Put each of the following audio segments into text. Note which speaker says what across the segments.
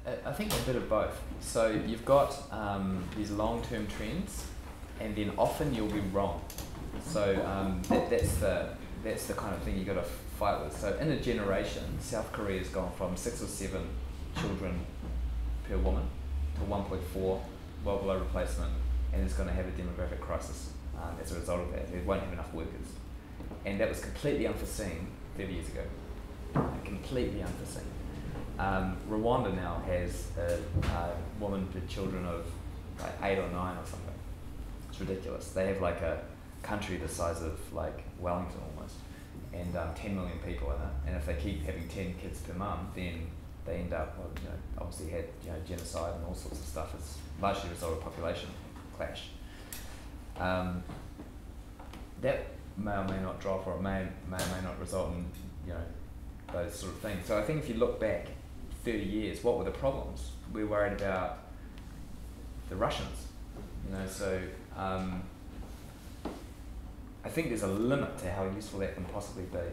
Speaker 1: I think a bit of both. So you've got these long-term trends, and then often you'll be wrong. So that's the kind of thing you got to fight with. So in a generation, South Korea's gone from 6 or 7 children per woman to 1.4, well below replacement, and is going to have a demographic crisis as a result of that. They won't have enough workers, and that was completely unforeseen 30 years ago. Completely unforeseen. Rwanda now has a woman per children of like 8 or 9 or something. It's ridiculous. They have like a country the size of like Wellington almost, and 10 million people in it. And if they keep having 10 kids per mum, then they end up, well, obviously had genocide and all sorts of stuff. It's largely a result of population clash. That may or may not drop, or it may not result in those sort of things. So I think if you look back 30 years, what were the problems? We were worried about the Russians, so I think there's a limit to how useful that can possibly be.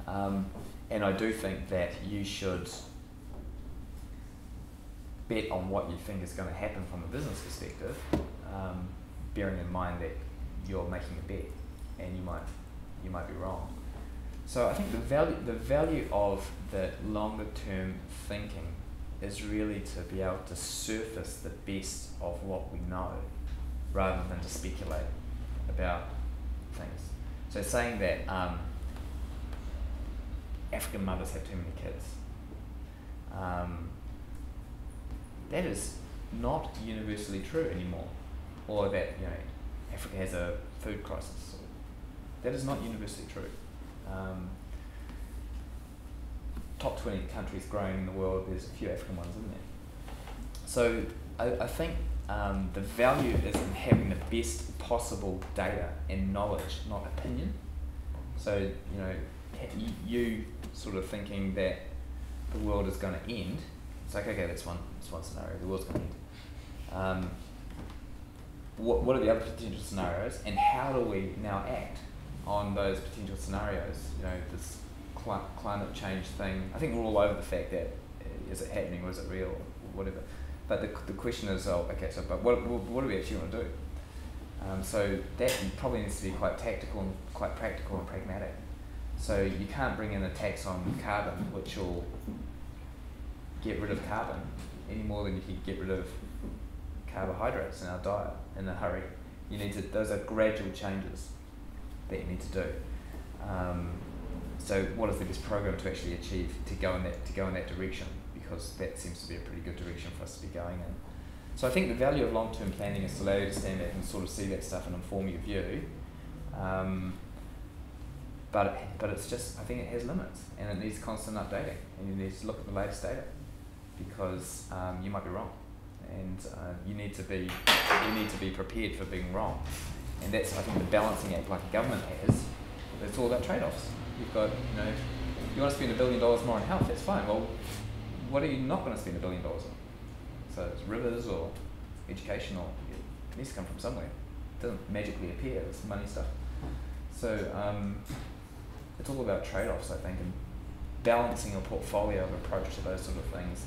Speaker 1: And I do think that you should bet on what you think is going to happen from a business perspective, bearing in mind that you're making a bet and you might be wrong. So I think the value of the longer term thinking is really to be able to surface the best of what we know rather than to speculate about things. So saying that African mothers have too many kids, that is not universally true anymore, or that Africa has a food crisis. That is not universally true. Top 20 countries growing in the world, there's a few African ones in there. So I think the value is in having the best possible data and knowledge, not opinion. So you sort of thinking that the world is going to end. It's like, okay, that's one scenario. The world's going to end. What are the other potential scenarios, and how do we now act on those potential scenarios? This climate change thing, I think we're all over the fact that is it happening, or is it real, or whatever. But the question is, but what do we actually want to do? So that probably needs to be quite tactical and quite practical and pragmatic. So you can't bring in a tax on carbon, which will get rid of carbon any more than you can get rid of carbohydrates in our diet in a hurry. Those are gradual changes that you need to do. So what is the best program to actually achieve to go in that direction? Because that seems to be a pretty good direction for us to be going in. So I think the value of long-term planning is to allow you to stand back and sort of see that stuff and inform your view. But it's just, I think it has limits, and it needs constant updating, and you need to look at the latest data, because you might be wrong, and you need to be prepared for being wrong. And that's, I think, the balancing act like a government has. It's all about trade-offs. You've got, you want to spend $1 billion more on health, that's fine. Well, what are you not going to spend $1 billion on? So it's rivers or education, or it needs to come from somewhere. It doesn't magically appear, it's money stuff. So it's all about trade-offs, I think, and balancing a portfolio of approach to those sort of things,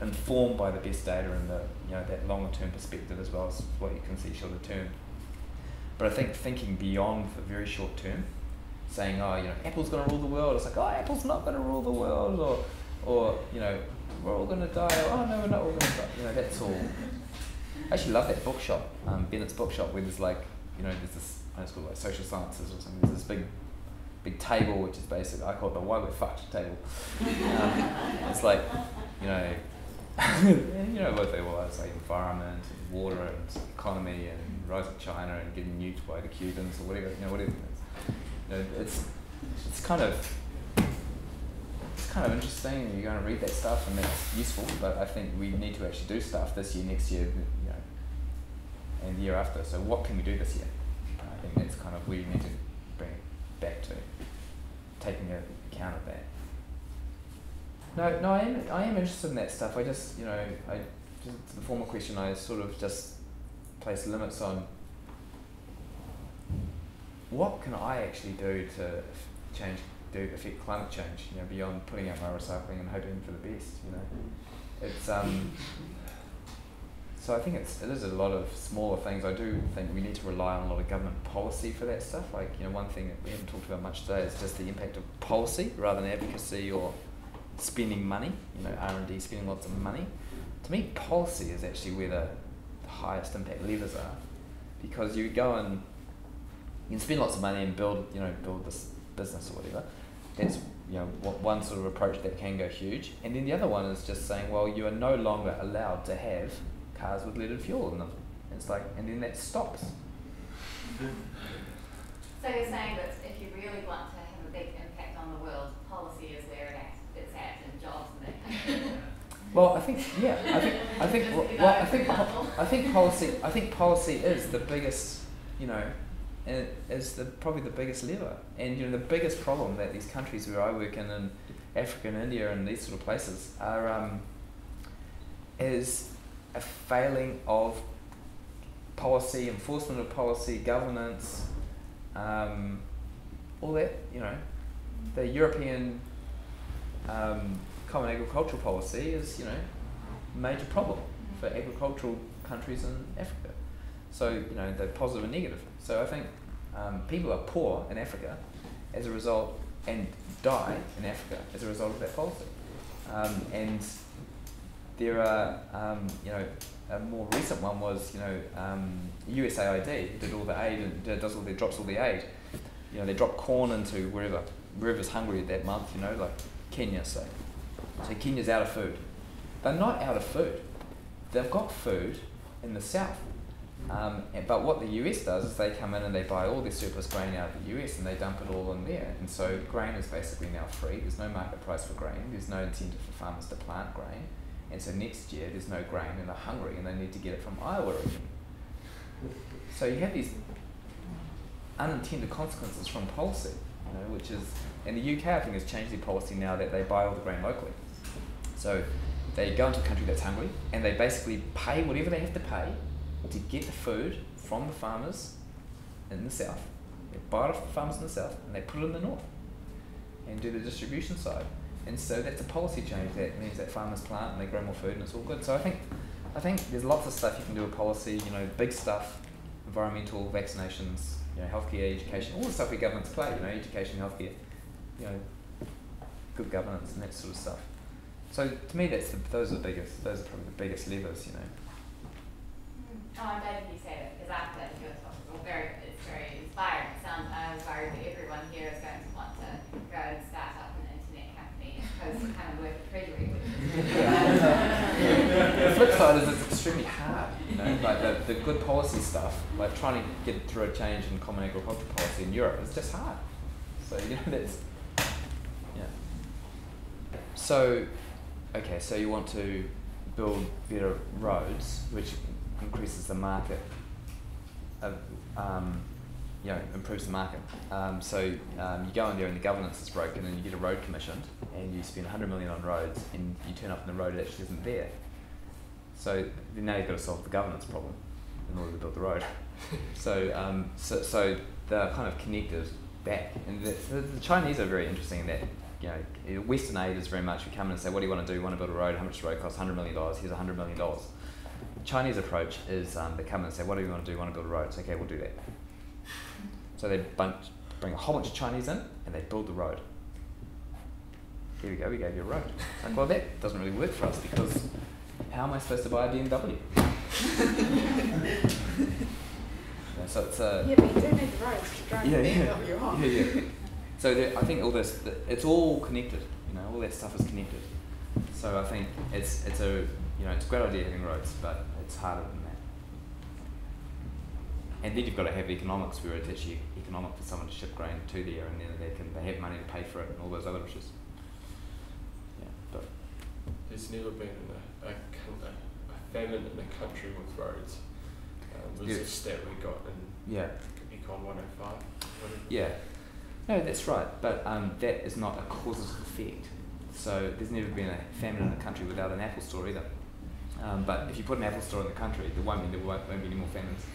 Speaker 1: informed by the best data and the that longer term perspective as well as what you can see shorter term. But I think thinking beyond the very short term, saying, Apple's going to rule the world. It's like, Apple's not going to rule the world, or we're all going to die. Or, no, we're not all going to die. That's all. I actually love that bookshop, Bennett's bookshop, where there's like, there's this, it's called like social sciences or something. There's this big table, which is basically, I call it the why we're fucked table. It's like, what they were, it's like environment, and water, and economy, and rise of China, and getting nuked by the Cubans, or whatever, whatever it is. It's kind of interesting. You're going to read that stuff, and that's useful. But I think we need to actually do stuff this year, next year, and the year after. So what can we do this year? I think that's kind of where you need to bring it back to, taking account of that. No, I am interested in that stuff. I just, to the former question, I sort of just place limits on what can I actually do to affect climate change, beyond putting out my recycling and hoping for the best, it's so I think it is a lot of smaller things. I do think we need to rely on a lot of government policy for that stuff. Like, you know, one thing that we haven't talked about much today is just the impact of policy rather than advocacy or spending money, you know, R&D, spending lots of money. To me, policy is actually where the highest impact levers are, because you go and you can spend lots of money and build this business or whatever. That's, you know, one sort of approach that can go huge. And then the other one is just saying, well, you are no longer allowed to have cars with leaded fuel in them. It's like, and then that stops.
Speaker 2: So you're saying that if you really want to have a big impact on the world, policy is where it's at, and jobs and that kind of thing.
Speaker 1: Well, I think policy is the biggest, you know, probably the biggest lever. And, you know, the biggest problem that these countries where I work in Africa and India and these sort of places are is a failing of policy, enforcement of policy, governance, all that. You know, the European Common Agricultural Policy is, you know, a major problem for agricultural countries in Africa. So, you know, they're positive and negative. So I think people are poor in Africa as a result, and die in Africa as a result of that policy. And there are, you know, a more recent one was, you know, USAID, who did all the aid and drops all the aid. You know, they drop corn into wherever's hungry that month, you know, like Kenya, say. So Kenya's out of food. They're not out of food. They've got food in the south. But what the US does is they come in and they buy all their surplus grain out of the US and they dump it all in there. And so grain is basically now free. There's no market price for grain. There's no incentive for farmers to plant grain. And so next year there's no grain and they're hungry and they need to get it from Iowa again. So you have these unintended consequences from policy, you know, which is, and the UK I think has changed their policy now that they buy all the grain locally. So they go into a country that's hungry and they basically pay whatever they have to pay to get the food from the farmers in the south. They buy it off the farmers in the south and they put it in the north and do the distribution side. And so that's a policy change that means that farmers plant and they grow more food and it's all good. So I think there's lots of stuff you can do with policy, you know, big stuff, environmental, vaccinations, you know, healthcare, education, all the stuff where governments play, you know, education, healthcare, you know, good governance and that sort of stuff. So to me, those are probably the biggest levers, you know.
Speaker 2: Oh, I'm glad you say that, because after that you were talking, it's very inspiring. It sounds, I was worried that everyone here is going to want to go and start up an internet company as opposed to kind of work at Treasury.
Speaker 1: The flip side is it's extremely hard, you know, like the good policy stuff, like trying to get through a change in common agricultural policy in Europe, it's just hard. So, you know, that's, yeah. So, okay, so you want to build better roads, which increases the market, you know, improves the market. So you go in there and the governance is broken and you get a road commissioned and you spend $100 million on roads and you turn up and the road actually isn't there. So now you've got to solve the governance problem in order to build the road. So they're kind of connected back. And the Chinese are very interesting in that, you know, Western aid is very much, we come in and say, what do you want to do? You want to build a road? How much does the road cost? $100 million. Here's $100 million. Chinese approach is they come in and say, what do you want to do? You want to build a road? It's okay, we'll do that. So they bring a whole bunch of Chinese in and they build the road. Here we go, we gave you a road. It's like, well, that doesn't really work for us because how am I supposed to buy a BMW? So it's
Speaker 3: yeah, but you do need the roads to drive the BMW on.
Speaker 1: Yeah. So I think all this, it's all connected. You know, all that stuff is connected. So I think it's a great idea having roads, but it's harder than that. And then you've got to have economics where it's actually economic for someone to ship grain to there, and then they have money to pay for it and all those other issues. Yeah, but
Speaker 4: there's never been a famine in a country with roads. Was a stat we got in Econ 105.
Speaker 1: Yeah, no, that's right. But that is not a causative effect. So there's never been a famine in a country without an Apple store either. But if you put an Apple store in the country, there won't be any more famines.